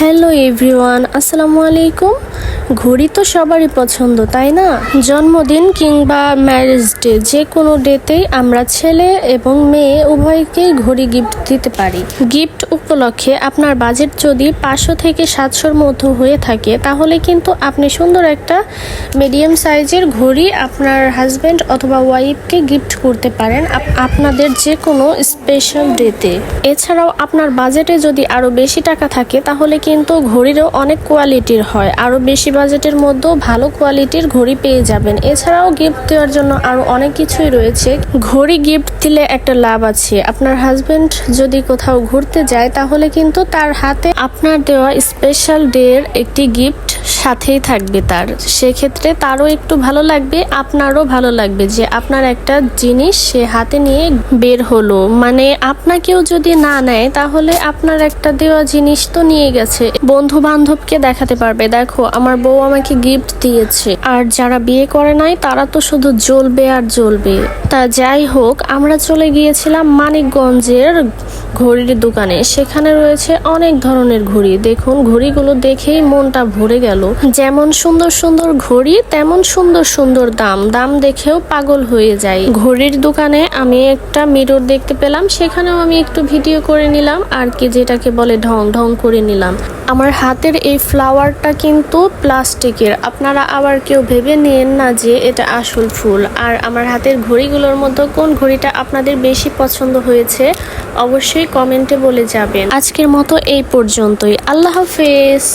Hello everyone, আসসালামু আলাইকুম। ঘড়ি তো সবারই পছন্দ, তাই না? জন্মদিন কিংবা ম্যারেজ ডে, যে কোনো ডেতেই আমরা ছেলে এবং মেয়ে উভয়কেই ঘড়ি গিফট দিতে পারি। গিফট উপলক্ষে আপনার বাজেট যদি 500 থেকে 700-র মধ্যে হয়ে থাকে, তাহলে কিন্তু আপনি সুন্দর একটা মিডিয়াম সাইজের ঘড়ি আপনার হাজব্যান্ড অথবা ওয়াইফকে গিফট করতে পারেন আপনাদের যে কোনো স্পেশাল ডেতে। এছাড়াও আপনার বাজেটে যদি আরও বেশি টাকা থাকে, তাহলে কিন্তু ঘড়িরও অনেক কোয়ালিটির হয়। আরও বেশি বাজেটের মধ্যেও ভালো কোয়ালিটির ঘড়ি পেয়ে যাবেন। এছাড়াও গিফট দেওয়ার জন্য আরও অনেক কিছুই রয়েছে। ঘড়ি গিফট দিলে একটা লাভ আছে, আপনার হাজবেন্ড যদি কোথাও ঘুরতে যায়, তাহলে কিন্তু তার হাতে আপনার দেওয়া স্পেশাল ডে এর একটি গিফট সাথেই থাকবে। সেক্ষেত্রে তারও একটু ভালো লাগবে, আপনারও ভালো লাগবে যে আপনার একটা জিনিস সে হাতে নিয়ে বের হলো। মানে আপনাকেও যদি না নেয়, তাহলে আপনার একটা দেওয়া জিনিস তো নিয়ে গেছে, বন্ধু বান্ধবকে দেখাতে পারবে, দেখো আমার বউ আমাকে গিফট দিয়েছে। আর যারা বিয়ে করে নাই, তারা তো শুধু জ্বলবে আর জ্বলবে। তা যাই হোক, আমরা চলে গিয়েছিলাম মানিকগঞ্জের ঘড়ির দোকানে। সেখানে রয়েছে অনেক ধরনের ঘড়ি। দেখুন, ঘড়িগুলো দেখেই মনটা ভরে গেল। যেমন সুন্দর সুন্দর ঘড়ি, তেমন সুন্দর সুন্দর দাম দেখেও পাগল হয়ে যায়। ঘড়ির দোকানে আমি একটা মিরর দেখতে পেলাম, সেখানেও আমি একটু ভিডিও করে নিলাম, আর কি যেটাকে বলে ঢং ঢং করে নিলাম। আমার হাতের এই ফ্লাওয়ারটা কিন্তু প্লাস্টিকের, আপনারা আবার কেউ ভেবে নিয়েন না যে এটা আসল ফুল। আর আমার হাতের ঘড়িগুলোর মধ্যে কোন ঘড়িটা আপনাদের বেশি পছন্দ হয়েছে অবশ্যই কমেন্টে বলে যাবেন। আজকের মতো এই পর্যন্তই। আল্লাহ হাফেজ।